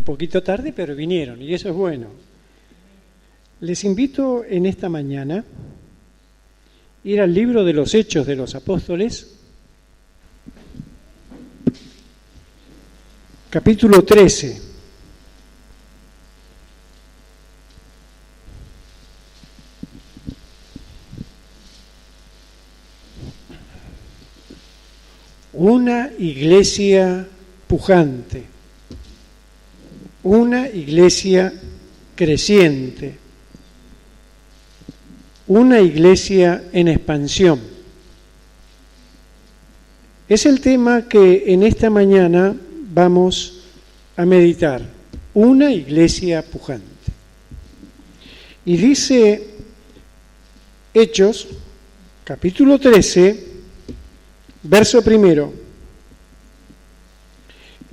Un poquito tarde, pero vinieron, y eso es bueno. Les invito en esta mañana a ir al libro de los Hechos de los Apóstoles, capítulo 13. Una iglesia pujante, una iglesia creciente, una iglesia en expansión. Es el tema que en esta mañana vamos a meditar, una iglesia pujante. Y dice Hechos, capítulo 13, verso 1.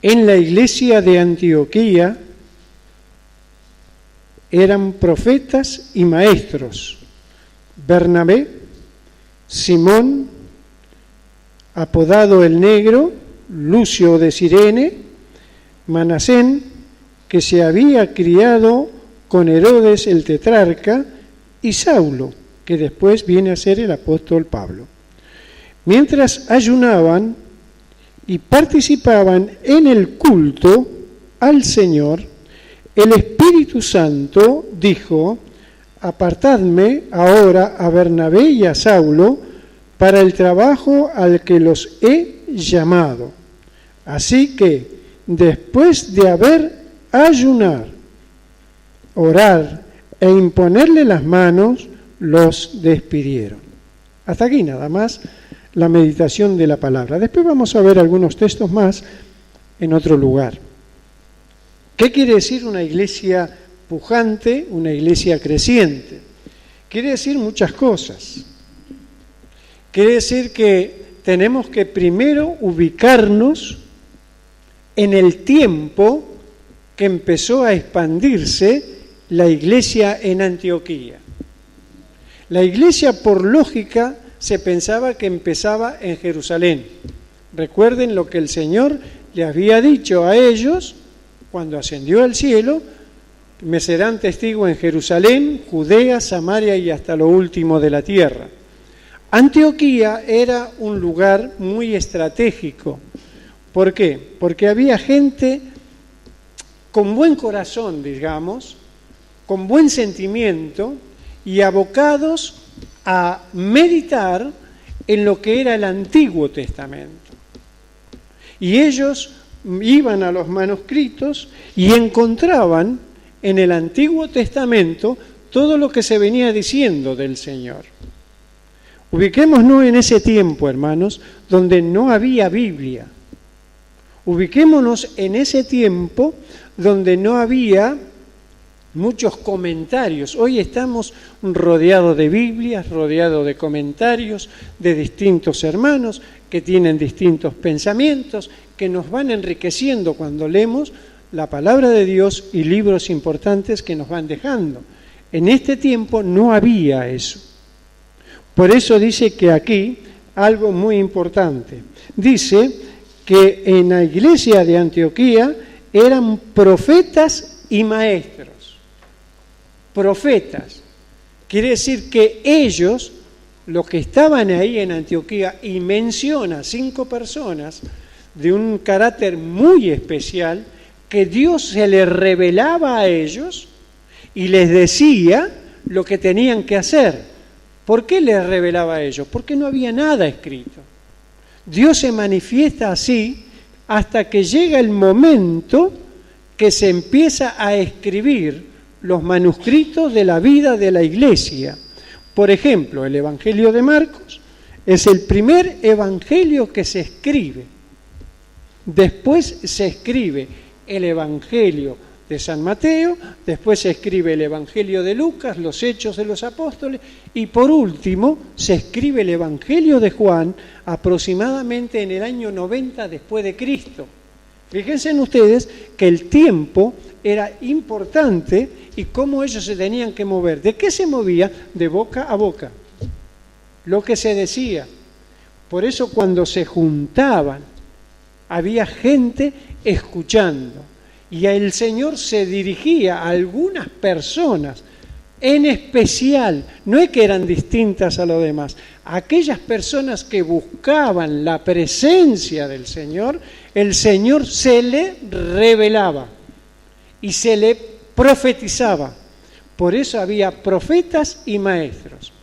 En la iglesia de Antioquía eran profetas y maestros: Bernabé, Simón, apodado el Negro, Lucio de Cirene, Manasén, que se había criado con Herodes el tetrarca, y Saulo, que después viene a ser el apóstol Pablo. Mientras ayunaban y participaban en el culto al Señor, el Espíritu Santo dijo: apartadme ahora a Bernabé y a Saulo para el trabajo al que los he llamado. Así que, después de haber ayunar, orar e imponerle las manos, los despidieron. Hasta aquí nada más la meditación de la palabra. Después vamos a ver algunos textos más en otro lugar. ¿Qué quiere decir una iglesia pujante, una iglesia creciente? Quiere decir muchas cosas. Quiere decir que tenemos que primero ubicarnos en el tiempo que empezó a expandirse la iglesia en Antioquía. La iglesia, por lógica, se pensaba que empezaba en Jerusalén. Recuerden lo que el Señor le había dicho a ellos cuando ascendió al cielo: me serán testigos en Jerusalén, Judea, Samaria y hasta lo último de la tierra. Antioquía era un lugar muy estratégico. ¿Por qué? Porque había gente con buen corazón, digamos, con buen sentimiento y abocados a meditar en lo que era el Antiguo Testamento. Y ellos iban a los manuscritos y encontraban en el Antiguo Testamento todo lo que se venía diciendo del Señor. Ubiquémonos en ese tiempo, hermanos, donde no había Biblia. Ubiquémonos en ese tiempo donde no había muchos comentarios. Hoy estamos rodeados de Biblias, rodeados de comentarios de distintos hermanos que tienen distintos pensamientos, que nos van enriqueciendo cuando leemos la palabra de Dios y libros importantes que nos van dejando. En este tiempo no había eso. Por eso dice que aquí algo muy importante. Dice que en la iglesia de Antioquía eran profetas y maestros. Profetas. Quiere decir que ellos, los que estaban ahí en Antioquía, y menciona 5 personas de un carácter muy especial, que Dios se les revelaba a ellos y les decía lo que tenían que hacer. ¿Por qué les revelaba a ellos? Porque no había nada escrito. Dios se manifiesta así hasta que llega el momento que se empieza a escribir los manuscritos de la vida de la iglesia. Por ejemplo, el Evangelio de Marcos es el primer evangelio que se escribe. Después se escribe el Evangelio de San Mateo, después se escribe el Evangelio de Lucas, los Hechos de los Apóstoles, y por último se escribe el Evangelio de Juan aproximadamente en el año 90 después de Cristo. Fíjense en ustedes que el tiempo era importante y cómo ellos se tenían que mover. ¿De qué se movía? De boca a boca. Lo que se decía. Por eso cuando se juntaban, había gente escuchando. Y el Señor se dirigía a algunas personas, en especial, no es que eran distintas a los demás, aquellas personas que buscaban la presencia del Señor, el Señor se le revelaba y se le profetizaba. Por eso había profetas y maestros.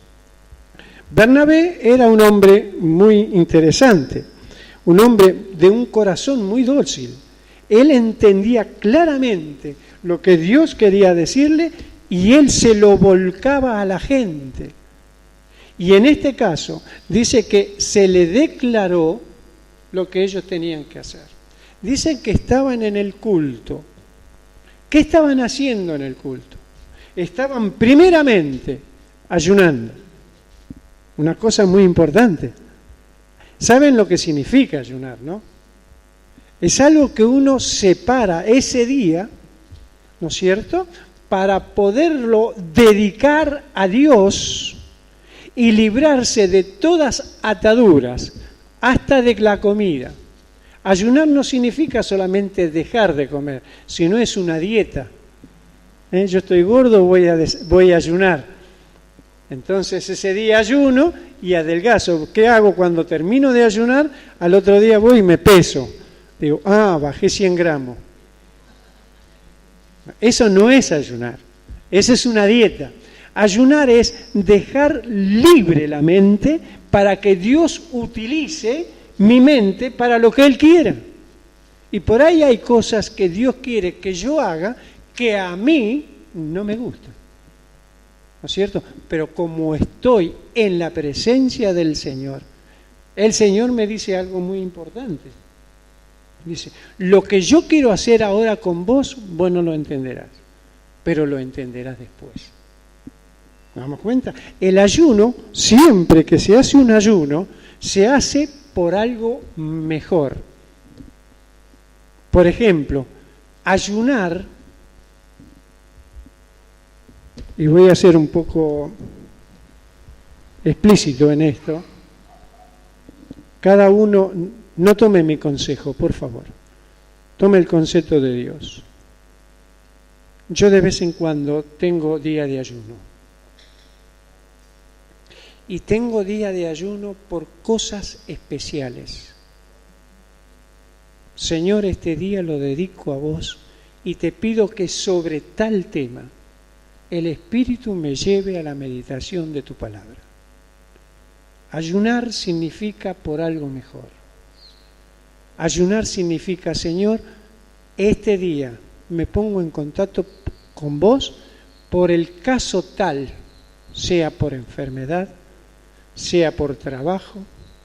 Bernabé era un hombre muy interesante, un hombre de un corazón muy dócil. Él entendía claramente lo que Dios quería decirle y él se lo volcaba a la gente. Y en este caso dice que se le declaró lo que ellos tenían que hacer. Dicen que estaban en el culto. ¿Qué estaban haciendo en el culto? Estaban primeramente ayunando. Una cosa muy importante. ¿Saben lo que significa ayunar, no? Es algo que uno separa ese día, ¿no es cierto?, para poderlo dedicar a Dios y librarse de todas ataduras, hasta de la comida. Ayunar no significa solamente dejar de comer, sino es una dieta. Yo estoy gordo, voy a ayunar. Entonces ese día ayuno y adelgazo. ¿Qué hago cuando termino de ayunar? Al otro día voy y me peso. Digo, bajé 100 gramos. Eso no es ayunar, esa es una dieta. Ayunar es dejar libre la mente para que Dios utilice mi mente para lo que Él quiera. Y por ahí hay cosas que Dios quiere que yo haga que a mí no me gustan, ¿no es cierto? Pero como estoy en la presencia del Señor, el Señor me dice algo muy importante. Dice, lo que yo quiero hacer ahora con vos no lo entenderás, pero lo entenderás después. ¿Nos damos cuenta? El ayuno, siempre que se hace un ayuno, se hace por algo mejor. Por ejemplo, ayunar, y voy a ser un poco explícito en esto, cada uno... No tome mi consejo, por favor. Tome el concepto de Dios. Yo de vez en cuando tengo día de ayuno. Y tengo día de ayuno por cosas especiales. Señor, este día lo dedico a vos y te pido que sobre tal tema el Espíritu me lleve a la meditación de tu palabra. Ayunar significa por algo mejor. Ayunar significa, Señor, este día me pongo en contacto con vos por el caso tal, sea por enfermedad, sea por trabajo,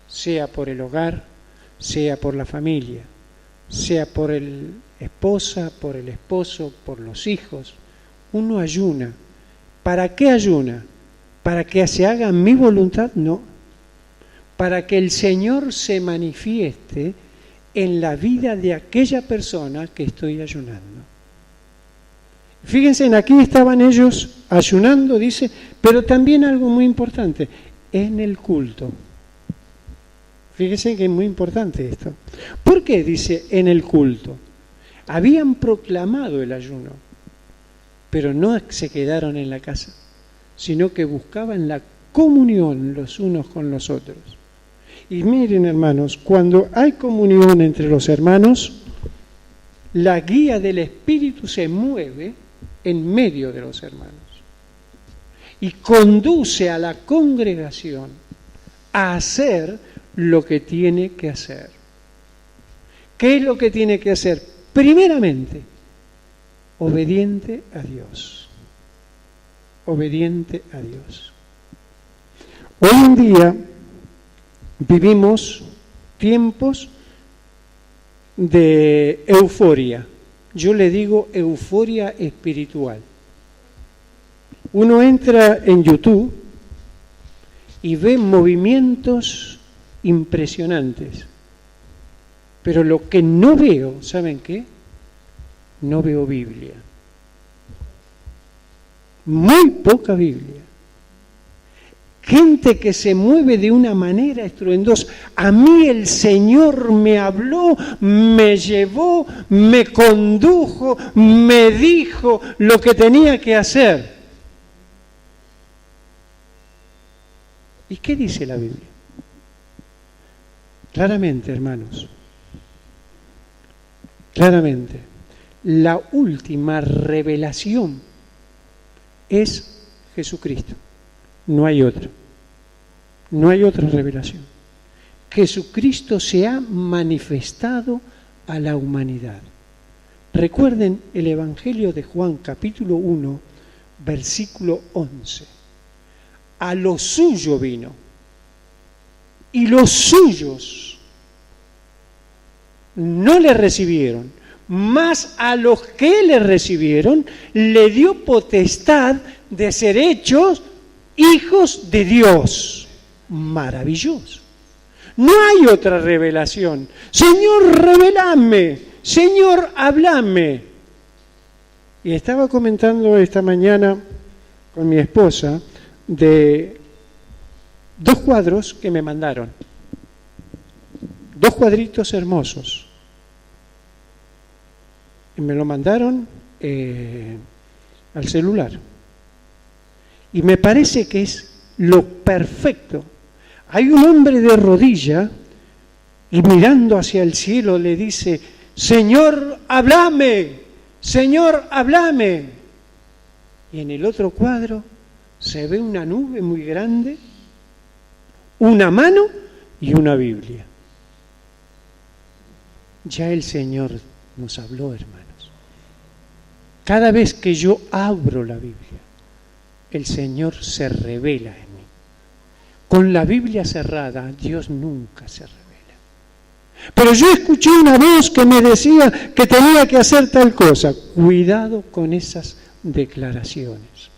sea por el hogar, sea por la familia, sea por el esposa, por el esposo, por los hijos. Uno ayuna. ¿Para qué ayuna? ¿Para que se haga mi voluntad? No. Para que el Señor se manifieste en la vida de aquella persona que estoy ayunando. Fíjense, aquí estaban ellos ayunando, dice, pero también algo muy importante, en el culto. Fíjense que es muy importante esto. ¿Por qué dice en el culto? Habían proclamado el ayuno, pero no se quedaron en la casa, sino que buscaban la comunión los unos con los otros. Y miren, hermanos, cuando hay comunión entre los hermanos, la guía del Espíritu se mueve en medio de los hermanos y conduce a la congregación a hacer lo que tiene que hacer. ¿Qué es lo que tiene que hacer? Primeramente, obediente a Dios. Obediente a Dios. Hoy en día vivimos tiempos de euforia. Yo le digo euforia espiritual. Uno entra en YouTube y ve movimientos impresionantes. Pero lo que no veo, ¿saben qué? No veo Biblia. Muy poca Biblia. gente que se mueve de una manera estruendosa. A mí el Señor me habló, me llevó, me condujo, me dijo lo que tenía que hacer. ¿Y qué dice la Biblia? Claramente, hermanos, claramente, la última revelación es Jesucristo. No hay otra. No hay otra revelación. Jesucristo se ha manifestado a la humanidad. Recuerden el Evangelio de Juan, capítulo 1, versículo 11. A lo suyo vino, y los suyos no le recibieron, mas a los que le recibieron le dio potestad de ser hechos hijos de Dios. Maravilloso. No hay otra revelación. Señor, revelame. Señor, háblame. Y estaba comentando esta mañana con mi esposa de 2 cuadros que me mandaron. 2 cuadritos hermosos. Y me lo mandaron al celular. Y me parece que es lo perfecto. Hay un hombre de rodilla y mirando hacia el cielo le dice: Señor, háblame, Señor, háblame. Y en el otro cuadro se ve una nube muy grande, una mano y una Biblia. Ya el Señor nos habló, hermanos. Cada vez que yo abro la Biblia, el Señor se revela en mí. Con la Biblia cerrada, Dios nunca se revela. Pero yo escuché una voz que me decía que tenía que hacer tal cosa. Cuidado con esas declaraciones.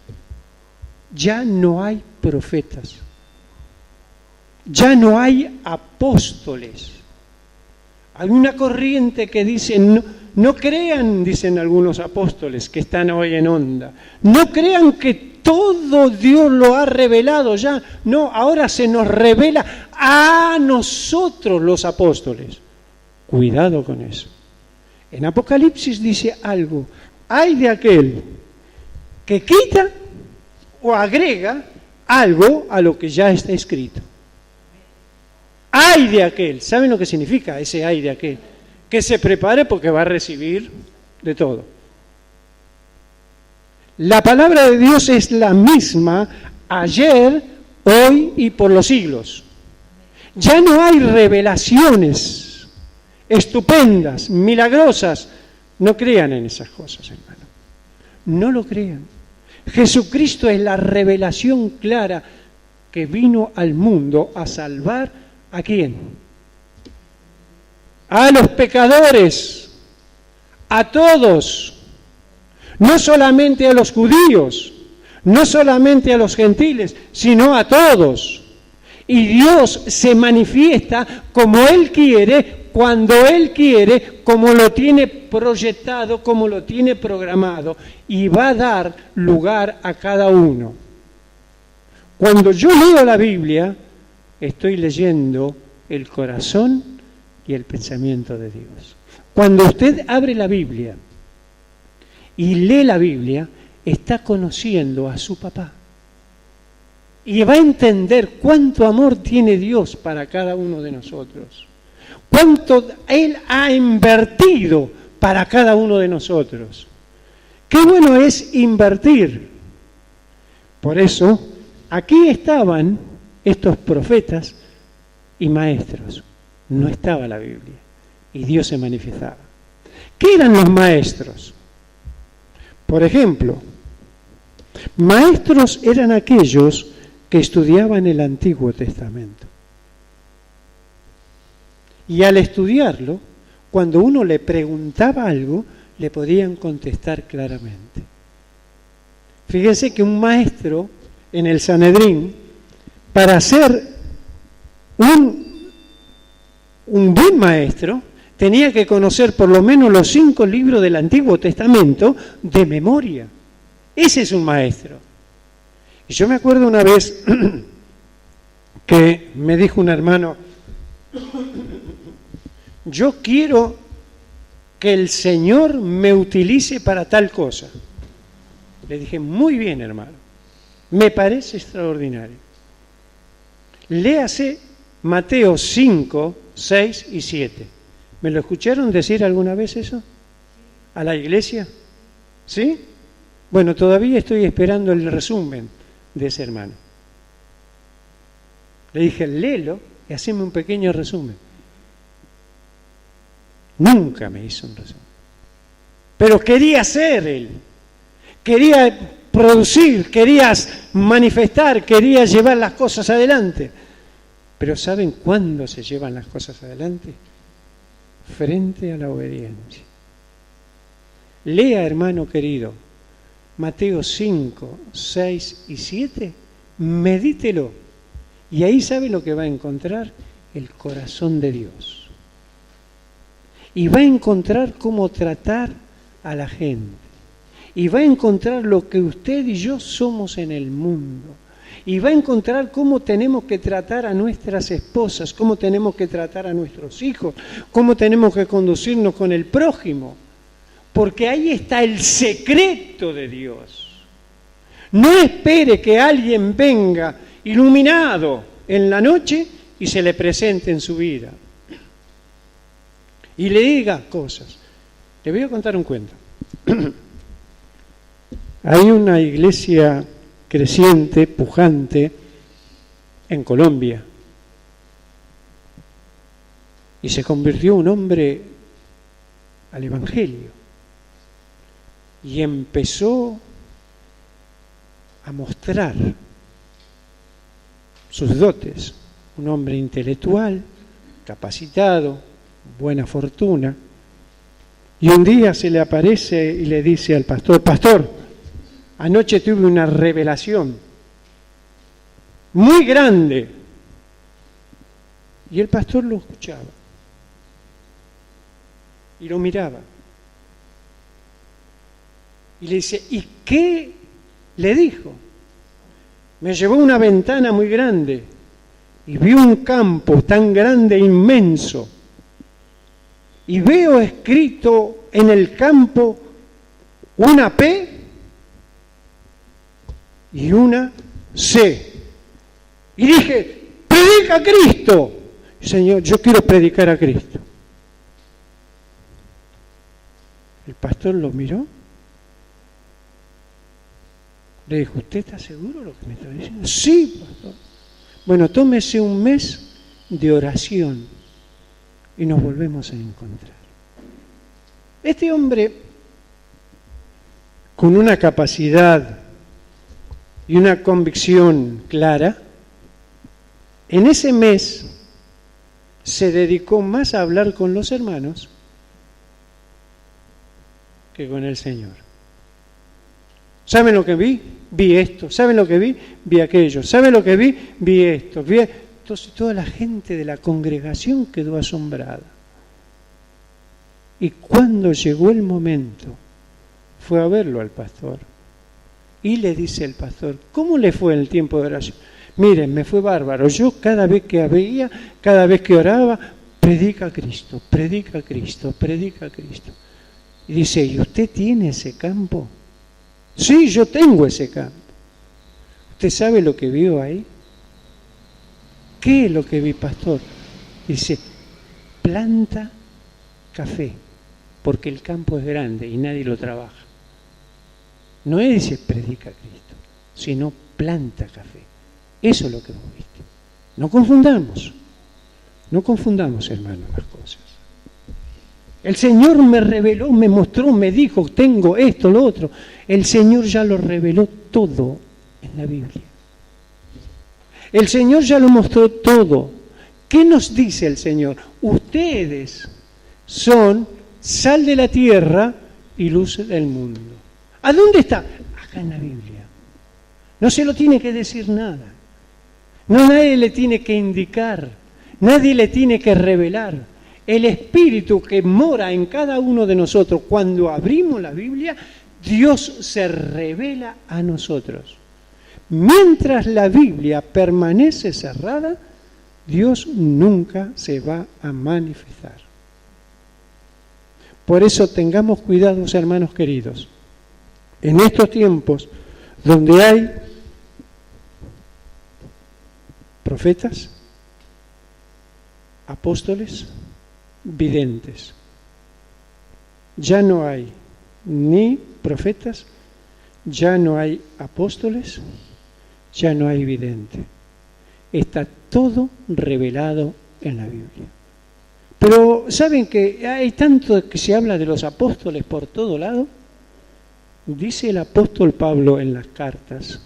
Ya no hay profetas. Ya no hay apóstoles. Hay una corriente que dice, no crean, dicen algunos apóstoles que están hoy en onda, no crean que todo Dios lo ha revelado ya. No, ahora se nos revela a nosotros los apóstoles. Cuidado con eso. En Apocalipsis dice algo: hay de aquel que quita o agrega algo a lo que ya está escrito. Hay de aquel, ¿saben lo que significa ese hay de aquel? Que se prepare porque va a recibir de todo. La palabra de Dios es la misma ayer, hoy y por los siglos. Ya no hay revelaciones estupendas, milagrosas. No crean en esas cosas, hermano. No lo crean. Jesucristo es la revelación clara que vino al mundo a salvar. ¿A quién? A los pecadores, a todos, no solamente a los judíos, no solamente a los gentiles, sino a todos. Y Dios se manifiesta como Él quiere, cuando Él quiere, como lo tiene proyectado, como lo tiene programado, y va a dar lugar a cada uno. Cuando yo leo la Biblia, estoy leyendo el corazón y el pensamiento de Dios. Cuando usted abre la Biblia y lee la Biblia, está conociendo a su papá. Y va a entender cuánto amor tiene Dios para cada uno de nosotros. Cuánto Él ha invertido para cada uno de nosotros. Qué bueno es invertir. Por eso, aquí estaban estos profetas y maestros. No estaba la Biblia. Y Dios se manifestaba. ¿Qué eran los maestros? Por ejemplo, maestros eran aquellos que estudiaban el Antiguo Testamento. Y al estudiarlo, cuando uno le preguntaba algo, le podían contestar claramente. Fíjense que un maestro en el Sanedrín, para ser un buen maestro, tenía que conocer por lo menos los 5 libros del Antiguo Testamento de memoria. Ese es un maestro. Y yo me acuerdo una vez que me dijo un hermano, yo quiero que el Señor me utilice para tal cosa. Le dije, muy bien, hermano, me parece extraordinario. Léase Mateo 5, 6 y 7. ¿Me lo escucharon decir alguna vez eso? ¿A la iglesia? ¿Sí? Bueno, todavía estoy esperando el resumen de ese hermano. Le dije, léelo y haceme un pequeño resumen. Nunca me hizo un resumen. Pero quería ser él. Quería producir, quería manifestar, quería llevar las cosas adelante. Pero ¿saben cuándo se llevan las cosas adelante? Frente a la obediencia. Lea, hermano querido, Mateo 5, 6 y 7, medítelo. Y ahí sabe lo que va a encontrar: el corazón de Dios. Y va a encontrar cómo tratar a la gente. Y va a encontrar lo que usted y yo somos en el mundo. Y va a encontrar cómo tenemos que tratar a nuestras esposas, cómo tenemos que tratar a nuestros hijos, cómo tenemos que conducirnos con el prójimo. Porque ahí está el secreto de Dios. No espere que alguien venga iluminado en la noche y se le presente en su vida y le diga cosas. Le voy a contar un cuento. Hay una iglesia creciente, pujante, en Colombia, y se convirtió un hombre al Evangelio y empezó a mostrar sus dotes. Un hombre intelectual, capacitado, buena fortuna, y un día se le aparece y le dice al pastor: pastor, anoche tuve una revelación muy grande. Y el pastor lo escuchaba y lo miraba y le dice: ¿y qué le dijo? Me llevó a una ventana muy grande y vi un campo tan grande e inmenso, y veo escrito en el campo una P y una C. Y dije: ¡predica a Cristo! Señor, yo quiero predicar a Cristo. El pastor lo miró, le dijo: ¿usted está seguro de lo que me está diciendo? Sí, pastor. Bueno, tómese un mes de oración y nos volvemos a encontrar. Este hombre, con una capacidad y una convicción clara, en ese mes se dedicó más a hablar con los hermanos que con el Señor. ¿Saben lo que vi? Vi esto. ¿Saben lo que vi? Vi aquello. ¿Saben lo que vi? Vi esto. Entonces toda la gente de la congregación quedó asombrada. Y cuando llegó el momento, fue a verlo al pastor. Y le dice el pastor: ¿cómo le fue en el tiempo de oración? Miren, me fue bárbaro. Yo cada vez que veía, cada vez que oraba, predica a Cristo, predica a Cristo, predica a Cristo. Y dice: ¿y usted tiene ese campo? Sí, yo tengo ese campo. ¿Usted sabe lo que vio ahí? ¿Qué es lo que vi, pastor? Dice: planta café, porque el campo es grande y nadie lo trabaja. No es, dice, predica a Cristo, sino planta café. Eso es lo que vos viste. No confundamos, hermanos, las cosas. El Señor me reveló, me mostró, me dijo: tengo esto, lo otro. El Señor ya lo reveló todo en la Biblia. El Señor ya lo mostró todo. ¿Qué nos dice el Señor? Ustedes son sal de la tierra y luz del mundo. ¿A dónde está? Acá en la Biblia. No se lo tiene que decir nada. No, nadie le tiene que indicar. Nadie le tiene que revelar. El Espíritu que mora en cada uno de nosotros, cuando abrimos la Biblia, Dios se revela a nosotros. Mientras la Biblia permanece cerrada, Dios nunca se va a manifestar. Por eso tengamos cuidado, hermanos queridos. En estos tiempos donde hay profetas, apóstoles, videntes, ya no hay ni profetas, ya no hay apóstoles, ya no hay vidente. Está todo revelado en la Biblia. Pero ¿saben que hay tanto que se habla de los apóstoles por todo lado? Dice el apóstol Pablo en las cartas,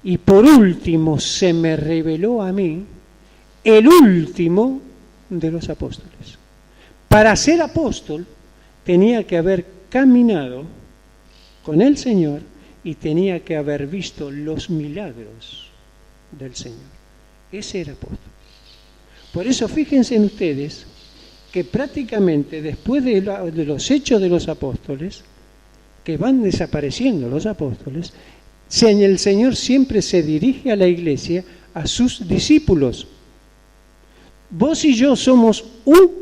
y por último se me reveló a mí el último de los apóstoles. Para ser apóstol tenía que haber caminado con el Señor y tenía que haber visto los milagros del Señor. Ese era apóstol. Por eso fíjense en ustedes que prácticamente después de los hechos de los apóstoles, que van desapareciendo los apóstoles, el Señor siempre se dirige a la iglesia, a sus discípulos. Vos y yo somos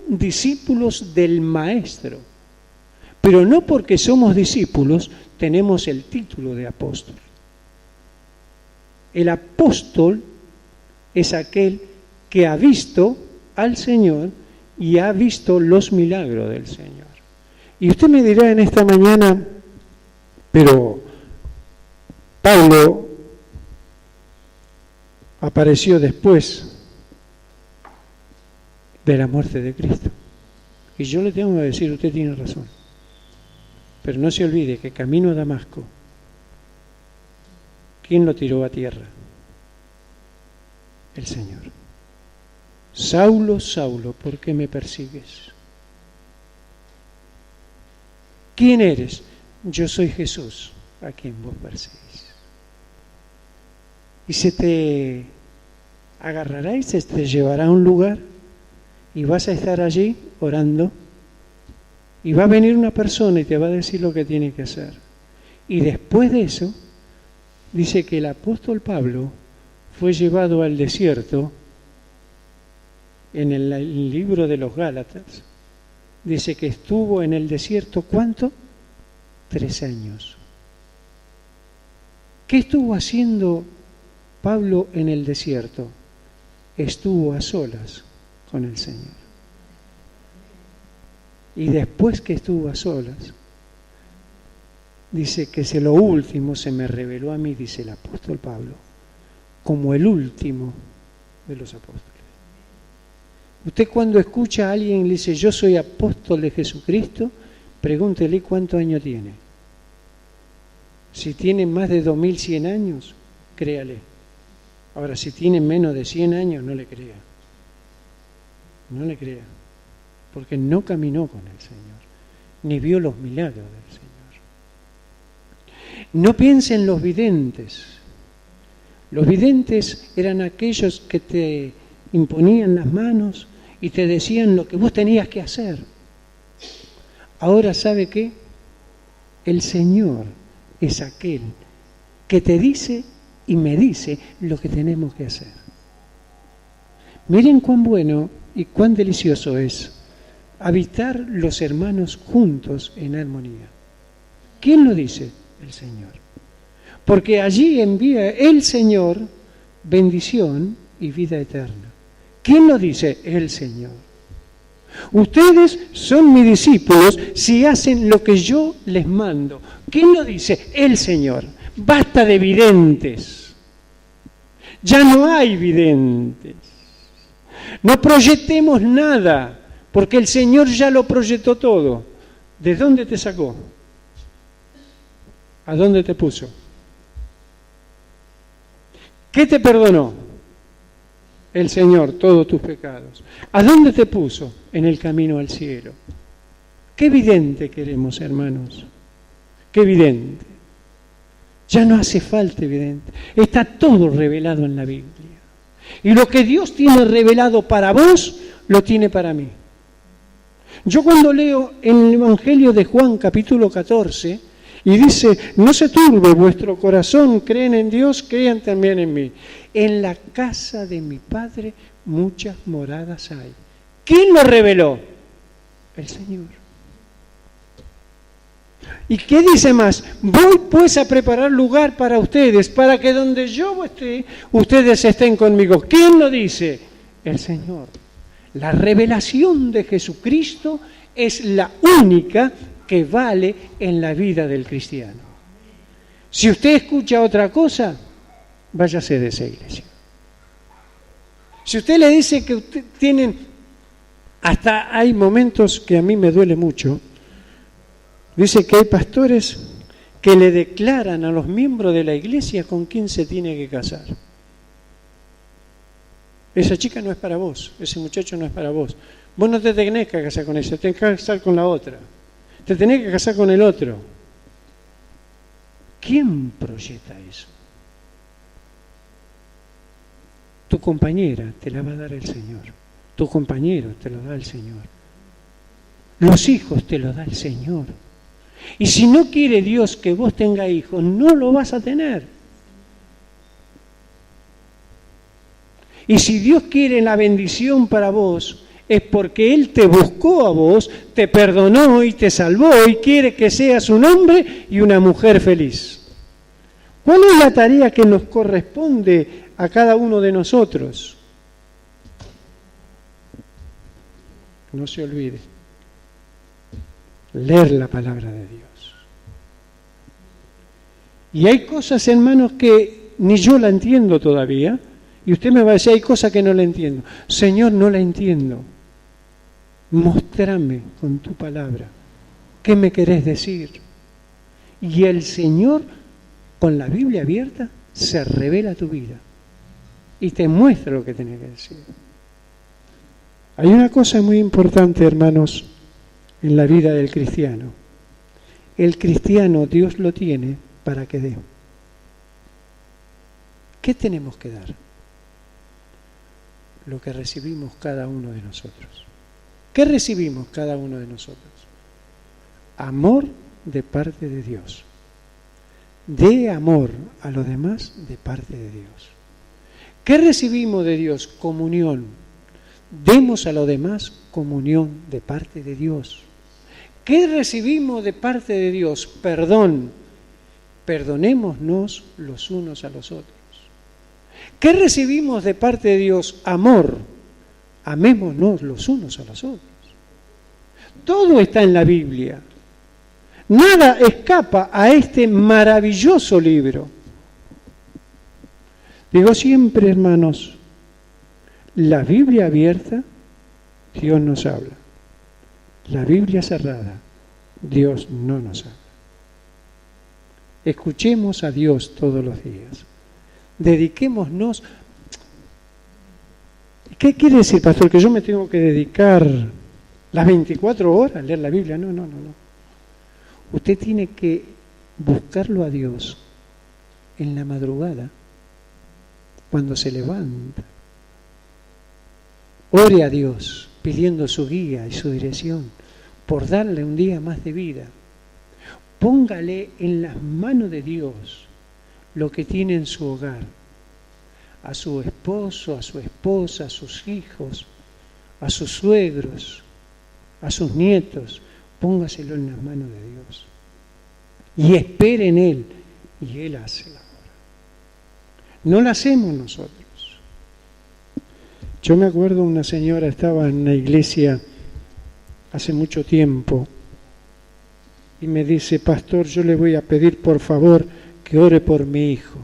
discípulos del Maestro, pero no porque somos discípulos tenemos el título de apóstol. El apóstol es aquel que ha visto al Señor y ha visto los milagros del Señor. Y usted me dirá en esta mañana, pero Pablo apareció después de la muerte de Cristo. Y yo le tengo que decir, usted tiene razón. Pero no se olvide que camino a Damasco, ¿quién lo tiró a tierra? El Señor. Saulo, Saulo, ¿por qué me persigues? ¿Quién eres? Yo soy Jesús, a quien vos perseguís. Y se te agarrará y se te llevará a un lugar y vas a estar allí orando y va a venir una persona y te va a decir lo que tiene que hacer. Y después de eso, dice que el apóstol Pablo fue llevado al desierto. En el libro de los Gálatas dice que estuvo en el desierto, ¿cuánto? 3 años. ¿Qué estuvo haciendo Pablo en el desierto? Estuvo a solas con el Señor. Y después que estuvo a solas, dice que lo último se me reveló a mí, dice el apóstol Pablo, como el último de los apóstoles. Usted cuando escucha a alguien y le dice, yo soy apóstol de Jesucristo, pregúntele cuántos años tiene. Si tiene más de 2100 años, créale. Ahora, si tiene menos de 100 años, no le crea. No le crea. Porque no caminó con el Señor, ni vio los milagros del Señor. No piense en los videntes. Los videntes eran aquellos que te imponían las manos y te decían lo que vos tenías que hacer. Ahora, ¿sabe qué? El Señor es aquel que te dice y me dice lo que tenemos que hacer. Miren cuán bueno y cuán delicioso es habitar los hermanos juntos en armonía. ¿Quién lo dice? El Señor. Porque allí envía el Señor bendición y vida eterna. ¿Quién lo dice? El Señor. Ustedes son mis discípulos si hacen lo que yo les mando. ¿Quién lo dice? El Señor. Basta de videntes. Ya no hay videntes. No proyectemos nada, porque el Señor ya lo proyectó todo. ¿De dónde te sacó? ¿A dónde te puso? ¿Qué te perdonó? El Señor, todos tus pecados. ¿A dónde te puso? En el camino al cielo. Qué evidente queremos, hermanos. Qué evidente. Ya no hace falta evidente. Está todo revelado en la Biblia. Y lo que Dios tiene revelado para vos, lo tiene para mí. Yo cuando leo en el Evangelio de Juan, capítulo 14, Y dice, no se turbe vuestro corazón, creen en Dios, crean también en mí. En la casa de mi Padre muchas moradas hay. ¿Quién lo reveló? El Señor. ¿Y qué dice más? Voy pues a preparar lugar para ustedes, para que donde yo esté, ustedes estén conmigo. ¿Quién lo dice? El Señor. La revelación de Jesucristo es la única que vale en la vida del cristiano. Si usted escucha otra cosa, váyase de esa iglesia. Si usted le dice que usted tienen, hasta hay momentos que a mí me duele mucho, dice que hay pastores que le declaran a los miembros de la iglesia con quién se tiene que casar. Esa chica no es para vos, ese muchacho no es para vos. Vos no te tenés que casar con ella, te tenés que casar con la otra. Te tenés que casar con el otro. ¿Quién proyecta eso? Tu compañera te la va a dar el Señor. Tu compañero te lo da el Señor. Los hijos te lo da el Señor. Y si no quiere Dios que vos tengas hijos, no lo vas a tener. Y si Dios quiere la bendición para vos, es porque Él te buscó a vos, te perdonó y te salvó y quiere que seas un hombre y una mujer feliz. ¿Cuál es la tarea que nos corresponde a cada uno de nosotros? No se olvide, leer la palabra de Dios. Y hay cosas, hermanos, que ni yo la entiendo todavía, y usted me va a decir, hay cosas que no la entiendo. Señor, no la entiendo. Mostrame con tu palabra qué me querés decir. Y el Señor, con la Biblia abierta, se revela tu vida y te muestra lo que tenés que decir. Hay una cosa muy importante, hermanos, en la vida del cristiano. El cristiano, Dios lo tiene para que dé. ¿Qué tenemos que dar? Lo que recibimos cada uno de nosotros. ¿Qué recibimos cada uno de nosotros? Amor de parte de Dios. Dé amor a los demás de parte de Dios. ¿Qué recibimos de Dios? Comunión. Demos a los demás comunión de parte de Dios. ¿Qué recibimos de parte de Dios? Perdón. Perdonémonos los unos a los otros. ¿Qué recibimos de parte de Dios? Amor. Amémonos los unos a los otros. Todo está en la Biblia. Nada escapa a este maravilloso libro. Digo siempre, hermanos, la Biblia abierta, Dios nos habla. La Biblia cerrada, Dios no nos habla. Escuchemos a Dios todos los días. Dediquémonos. ¿Qué quiere decir, pastor? ¿Que yo me tengo que dedicar las 24 horas a leer la Biblia? No. Usted tiene que buscarlo a Dios en la madrugada, cuando se levanta. Ore a Dios pidiendo su guía y su dirección por darle un día más de vida. Póngale en las manos de Dios lo que tiene en su hogar. A su esposo, a su esposa, a sus hijos, a sus suegros, a sus nietos. Póngaselo en las manos de Dios. Y espere en Él. Y Él hace la obra. No la hacemos nosotros. Yo me acuerdo, una señora estaba en una iglesia hace mucho tiempo y me dice, pastor, yo le voy a pedir por favor que ore por mi hijo.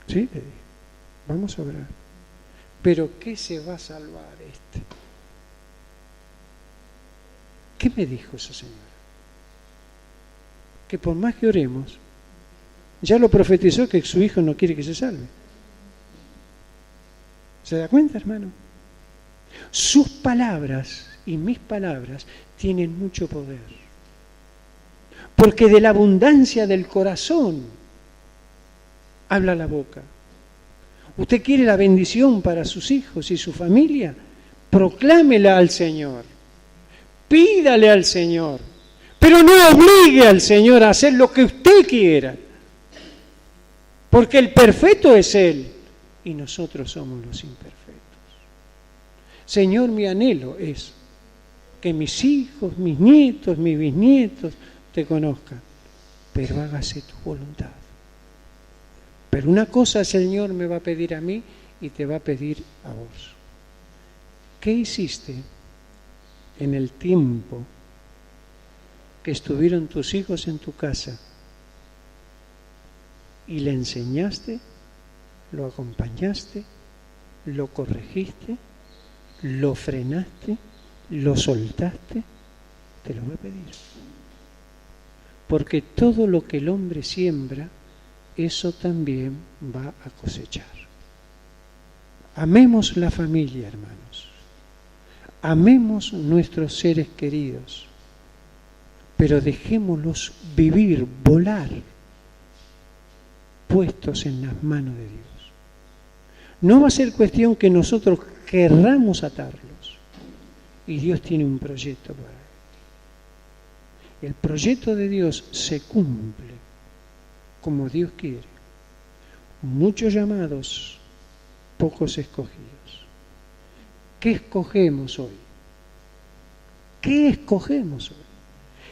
Sí, le dije, vamos a orar. Pero ¿qué se va a salvar este? ¿Qué me dijo esa señora? Que por más que oremos, ya lo profetizó que su hijo no quiere que se salve. ¿Se da cuenta, hermano? Sus palabras y mis palabras tienen mucho poder. Porque de la abundancia del corazón habla la boca. ¿Usted quiere la bendición para sus hijos y su familia? Proclámela al Señor. Pídale al Señor. Pero no obligue al Señor a hacer lo que usted quiera, porque el perfecto es Él y nosotros somos los imperfectos. Señor, mi anhelo es que mis hijos, mis nietos, mis bisnietos te conozcan, pero hágase tu voluntad. Pero una cosa el Señor me va a pedir a mí y te va a pedir a vos. ¿Qué hiciste en el tiempo que estuvieron tus hijos en tu casa y le enseñaste, lo acompañaste, lo corregiste, lo frenaste, lo soltaste? Te lo voy a pedir. Porque todo lo que el hombre siembra, eso también va a cosechar. Amemos la familia, hermanos. Amemos nuestros seres queridos. Pero dejémoslos vivir, volar, puestos en las manos de Dios. No va a ser cuestión que nosotros querramos atarlos. Y Dios tiene un proyecto para él. El proyecto de Dios se cumple como Dios quiere. Muchos llamados, pocos escogidos. ¿Qué escogemos hoy? ¿Qué escogemos hoy?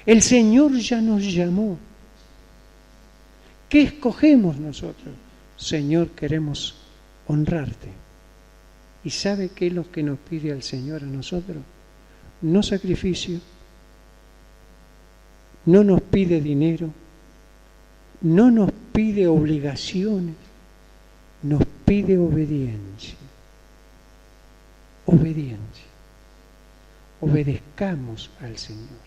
El Señor ya nos llamó. ¿Qué escogemos nosotros? Señor, queremos honrarte. ¿Y sabe qué es lo que nos pide el Señor a nosotros? No sacrificio, no nos pide dinero, no nos pide obligaciones, nos pide obediencia. Obediencia. Obedezcamos al Señor.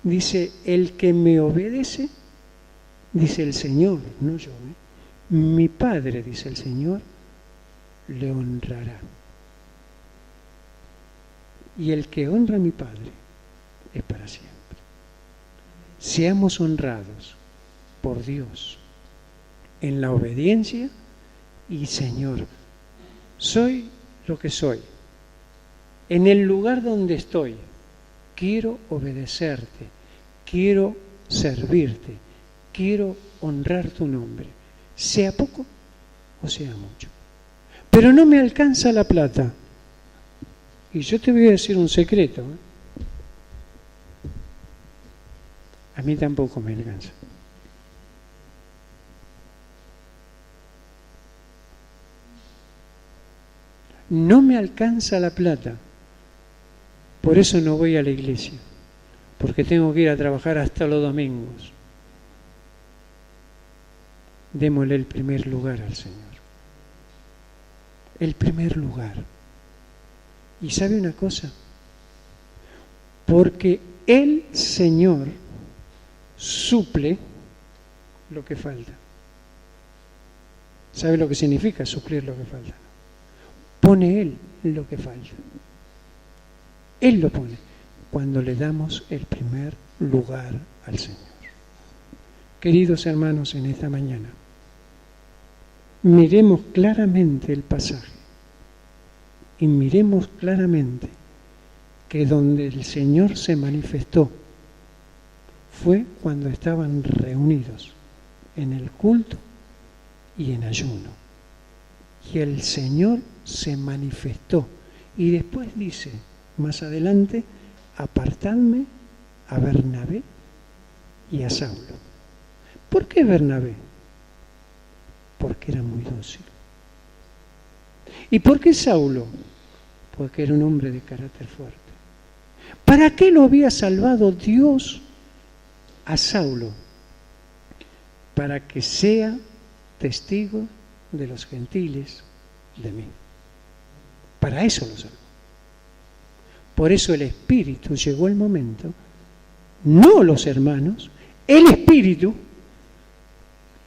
Dice, el que me obedece, dice el Señor, no yo, mi Padre, dice el Señor, le honrará. Y el que honra a mi Padre es para siempre. Seamos honrados por Dios en la obediencia y Señor, soy lo que soy. En el lugar donde estoy, quiero obedecerte, quiero servirte, quiero honrar tu nombre, sea poco o sea mucho. Pero no me alcanza la plata. Y yo te voy a decir un secreto. A mí tampoco me alcanza. No me alcanza la plata. Por eso no voy a la iglesia. Porque tengo que ir a trabajar hasta los domingos. Démosle el primer lugar al Señor. El primer lugar. ¿Y sabe una cosa? Porque el Señor suple lo que falta. ¿Sabe lo que significa suplir lo que falta? Pone Él lo que falta. Él lo pone cuando le damos el primer lugar al Señor. Queridos hermanos, en esta mañana, miremos claramente el pasaje y miremos claramente que donde el Señor se manifestó fue cuando estaban reunidos en el culto y en ayuno. Y el Señor se manifestó y después dice, más adelante, apartadme a Bernabé y a Saulo. ¿Por qué Bernabé? Porque era muy dócil. ¿Y por qué Saulo? Porque era un hombre de carácter fuerte. ¿Para qué lo había salvado Dios a Saulo? Para que sea testigo de los gentiles de mí. Para eso lo salvó. Por eso el Espíritu llegó el momento, no los hermanos, el Espíritu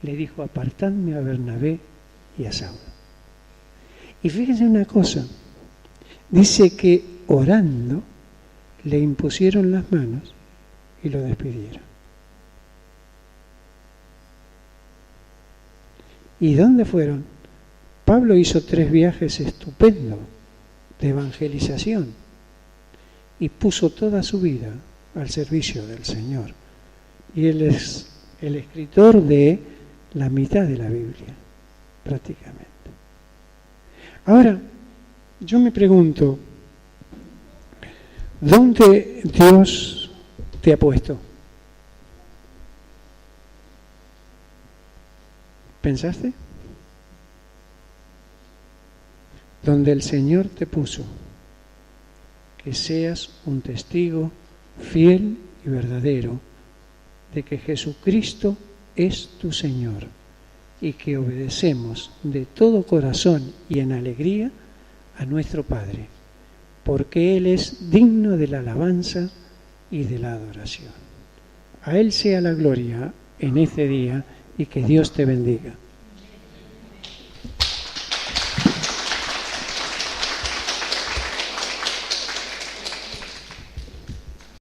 le dijo, apartadme a Bernabé y a Saulo. Y fíjense una cosa, dice que orando le impusieron las manos y lo despidieron. ¿Y dónde fueron? Pablo hizo 3 viajes estupendos de evangelización y puso toda su vida al servicio del Señor. Y Él es el escritor de la mitad de la Biblia, prácticamente. Ahora, yo me pregunto, ¿dónde Dios te ha puesto? ¿Pensaste? Donde el Señor te puso, que seas un testigo fiel y verdadero de que Jesucristo es tu Señor y que obedecemos de todo corazón y en alegría a nuestro Padre, porque Él es digno de la alabanza y de la adoración. A Él sea la gloria en este día y que Dios te bendiga.